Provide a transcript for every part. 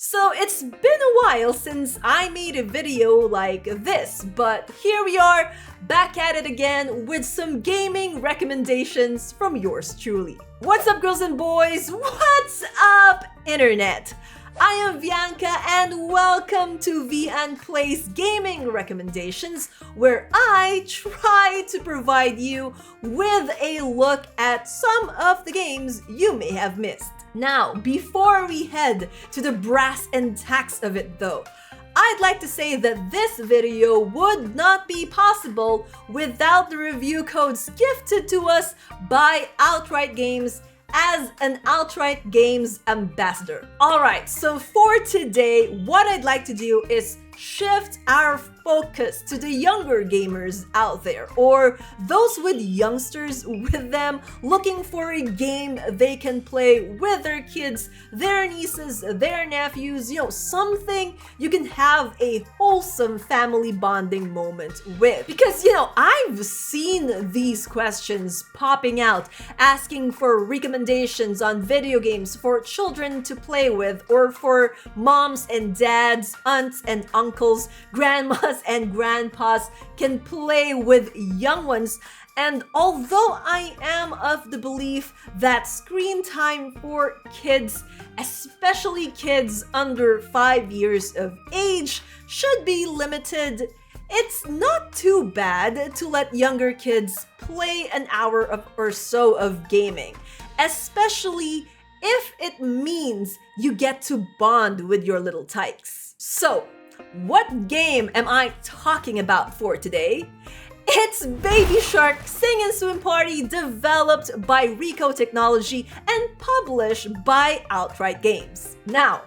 So it's been a while since I made a video like this, but here we are, back at it again with some gaming recommendations from yours truly. What's up, girls and boys? What's up, internet? I am Bianca and welcome to Vian Plays gaming recommendations, where I try to provide you with a look at some of the games you may have missed. Now, before we head to the brass and tacks of it though, I'd like to say that this video would not be possible without the review codes gifted to us by Outright Games as an Outright Games ambassador. Alright, so for today, what I'd like to do is shift our focus to the younger gamers out there, or those with youngsters with them looking for a game they can play with their kids, their nieces, their nephews, something you can have a wholesome family bonding moment with. Because, I've seen these questions popping out, asking for recommendations on video games for children to play with, or for moms and dads, aunts and uncles, grandmas and grandpas can play with young ones. And although I am of the belief that screen time for kids, especially kids under 5 years of age, should be limited, it's not too bad to let younger kids play an hour or so of gaming, especially if it means you get to bond with your little tykes. So, what game am I talking about for today? It's Baby Shark Sing and Swim Party, developed by Rico Technology and published by Outright Games. Now,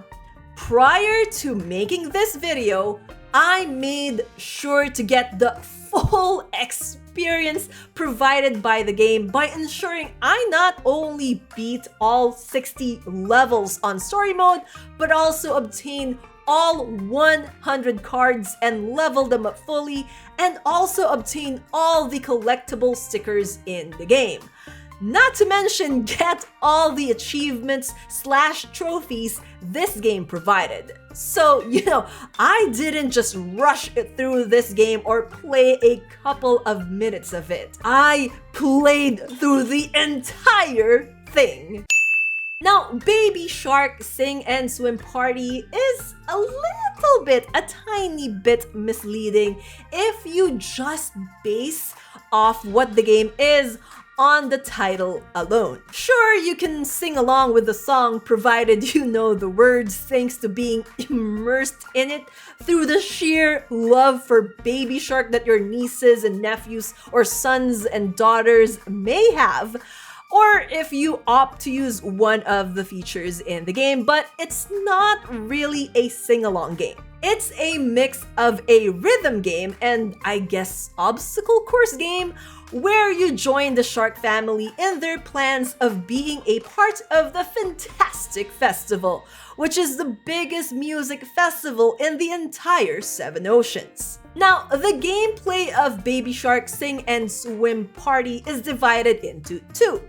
prior to making this video, I made sure to get the full experience provided by the game by ensuring I not only beat all 60 levels on story mode, but also obtain all 100 cards and level them up fully, and also obtain all the collectible stickers in the game. Not to mention get all the achievements / trophies this game provided. So, I didn't just rush through this game or play a couple of minutes of it. I played through the entire thing. Now, Baby Shark Sing and Swim Party is a tiny bit misleading if you just base off what the game is on the title alone. Sure, you can sing along with the song provided you know the words thanks to being immersed in it through the sheer love for Baby Shark that your nieces and nephews or sons and daughters may have, or if you opt to use one of the features in the game, but it's not really a sing-along game. It's a mix of a rhythm game and I guess obstacle course game where you join the shark family in their plans of being a part of the Fin-Tastic festival, which is the biggest music festival in the entire 7 oceans. Now, the gameplay of Baby Shark Sing and Swim Party is divided into 2.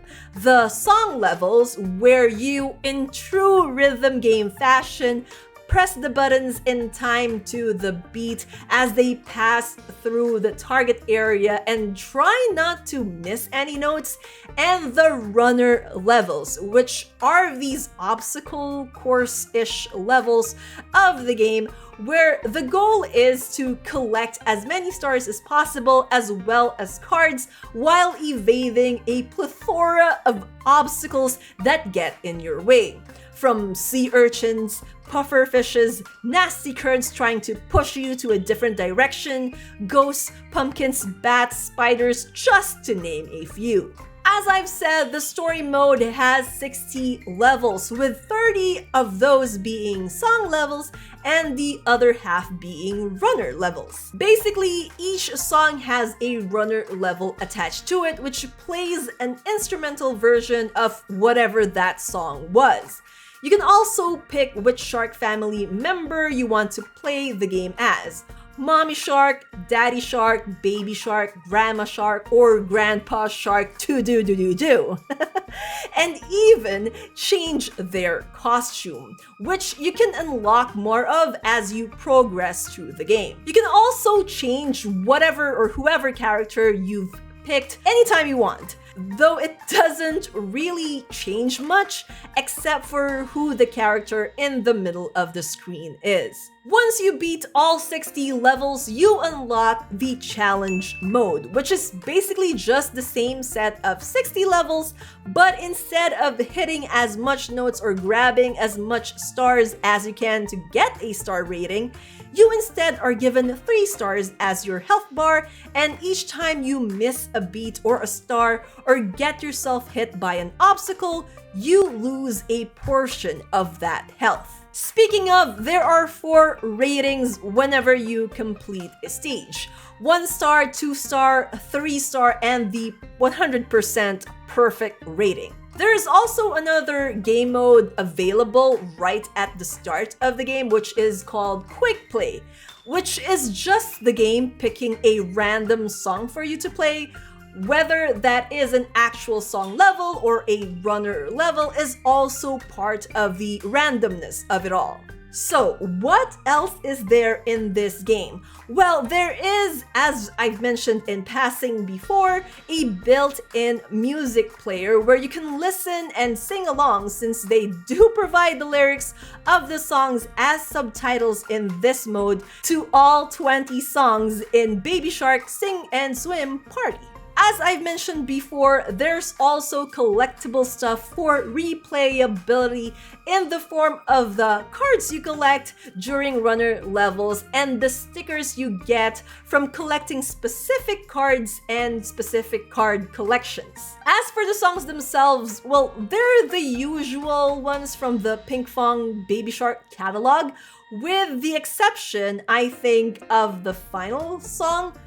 The song levels, where you, in true rhythm game fashion, press the buttons in time to the beat as they pass through the target area and try not to miss any notes, and the runner levels, which are these obstacle course-ish levels of the game where the goal is to collect as many stars as possible as well as cards while evading a plethora of obstacles that get in your way. From sea urchins, puffer fishes, nasty currents trying to push you to a different direction, ghosts, pumpkins, bats, spiders, just to name a few. As I've said, the story mode has 60 levels, with 30 of those being song levels and the other half being runner levels. Basically, each song has a runner level attached to it, which plays an instrumental version of whatever that song was. You can also pick which shark family member you want to play the game as. Mommy Shark, Daddy Shark, Baby Shark, Grandma Shark, or Grandpa Shark do. And even change their costume, which you can unlock more of as you progress through the game. You can also change whatever or whoever character you've picked anytime you want, though it doesn't really change much except for who the character in the middle of the screen is. Once you beat all 60 levels, you unlock the challenge mode, which is basically just the same set of 60 levels, but instead of hitting as much notes or grabbing as much stars as you can to get a star rating, you instead are given 3 stars as your health bar, and each time you miss a beat or a star or get yourself hit by an obstacle, you lose a portion of that health. Speaking of, there are 4 ratings whenever you complete a stage. 1 star, 2 star, 3 star, and the 100% perfect rating. There is also another game mode available right at the start of the game, which is called Quick Play, which is just the game picking a random song for you to play. Whether that is an actual song level or a runner level is also part of the randomness of it all. So, what else is there in this game? Well, there is, as I've mentioned in passing before, a built-in music player where you can listen and sing along, since they do provide the lyrics of the songs as subtitles in this mode to all 20 songs in Baby Shark Sing and Swim Party. As I've mentioned before, there's also collectible stuff for replayability in the form of the cards you collect during runner levels and the stickers you get from collecting specific cards and specific card collections. As for the songs themselves, well, they're the usual ones from the Pinkfong Baby Shark catalog, with the exception, I think, of the final song.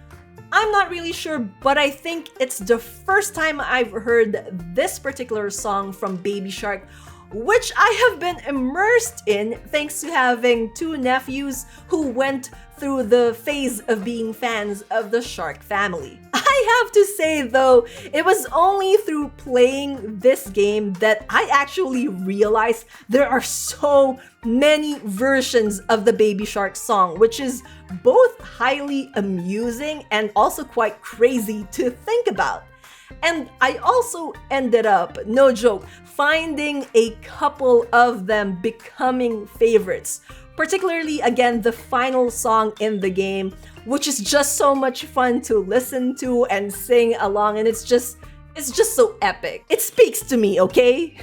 I'm not really sure, but I think it's the first time I've heard this particular song from Baby Shark, which I have been immersed in thanks to having 2 nephews who went through the phase of being fans of the Shark family. I have to say though, it was only through playing this game that I actually realized there are so many versions of the Baby Shark song, which is both highly amusing and also quite crazy to think about. And I also ended up, no joke, finding a couple of them becoming favorites. Particularly, again, the final song in the game, which is just so much fun to listen to and sing along, and it's just so epic. It speaks to me, okay?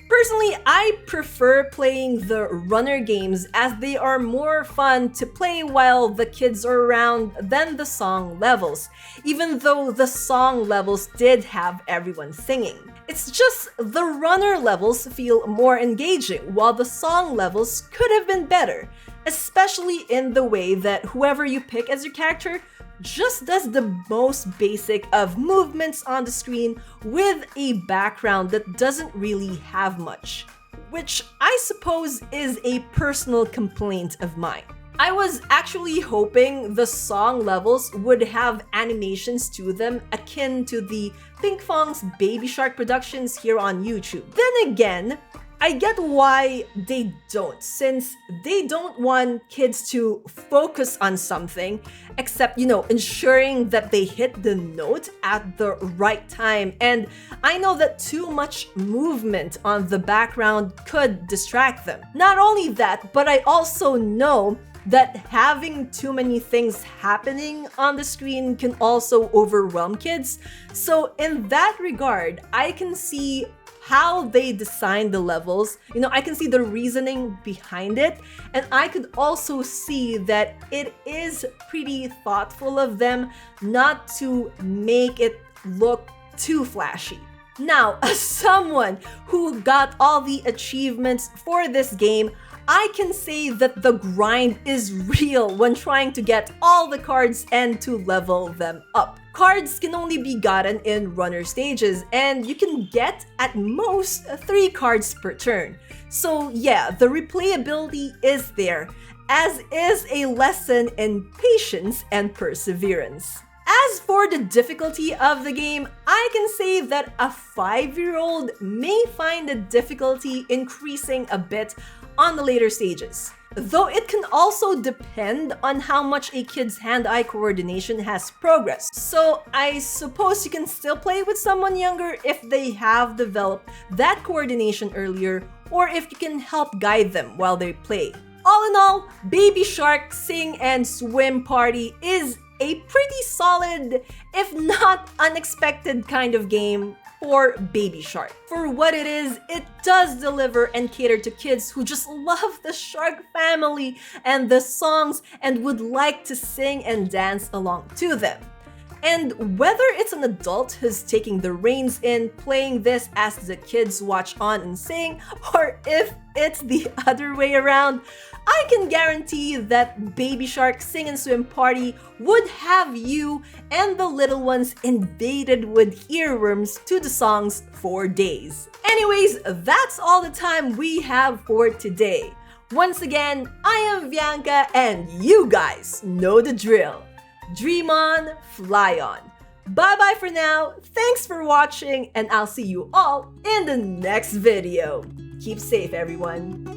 Personally, I prefer playing the runner games as they are more fun to play while the kids are around than the song levels, even though the song levels did have everyone singing. It's just the runner levels feel more engaging, while the song levels could have been better, especially in the way that whoever you pick as your character just does the most basic of movements on the screen with a background that doesn't really have much, which I suppose is a personal complaint of mine. I was actually hoping the song levels would have animations to them akin to the Pinkfong's Baby Shark productions here on YouTube. Then again, I get why they don't, since they don't want kids to focus on something except, ensuring that they hit the note at the right time. And I know that too much movement on the background could distract them. Not only that, but I also know that having too many things happening on the screen can also overwhelm kids. So in that regard, I can see how they designed the levels. I can see the reasoning behind it, and I could also see that it is pretty thoughtful of them not to make it look too flashy. Now, as someone who got all the achievements for this game, I can say that the grind is real when trying to get all the cards and to level them up. Cards can only be gotten in runner stages, and you can get at most 3 cards per turn. So yeah, the replayability is there, as is a lesson in patience and perseverance. As for the difficulty of the game, I can say that a 5-year-old may find the difficulty increasing a bit on the later stages. Though it can also depend on how much a kid's hand-eye coordination has progressed. So I suppose you can still play with someone younger if they have developed that coordination earlier, or if you can help guide them while they play. All in all, Baby Shark Sing and Swim Party is a pretty solid, if not unexpected kind of game for Baby Shark. For what it is, it does deliver and cater to kids who just love the shark family and the songs and would like to sing and dance along to them. And whether it's an adult who's taking the reins in playing this as the kids watch on and sing, or if it's the other way around, I can guarantee that Baby Shark Sing and Swim Party would have you and the little ones invaded with earworms to the songs for days. Anyways, that's all the time we have for today. Once again, I am Bianca, and you guys know the drill. Dream on, fly on. Bye bye for now, thanks for watching, and I'll see you all in the next video. Keep safe, everyone.